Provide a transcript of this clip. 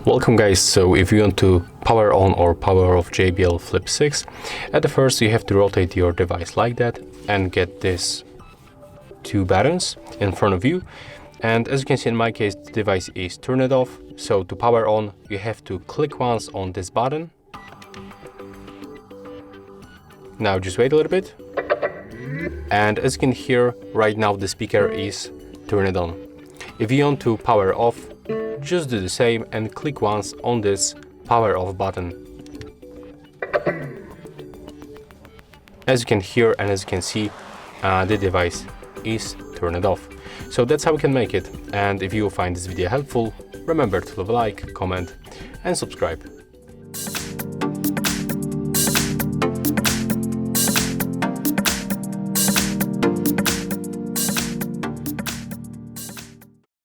Welcome guys, so if you want to power on or power off JBL Flip 6, at the first you have to rotate your device like that and get these two buttons in front of you. And as you can see, in my case, the device is turned off. So to power on, you have to click once on this button. Now just wait a little bit. And as you can hear, right now the speaker is turned on. If you want to power off, just do the same and click once on this power off button. As you can hear and as you can see, the device is turned off. So that's how we can make it. And if you find this video helpful, remember to leave a like, comment and subscribe.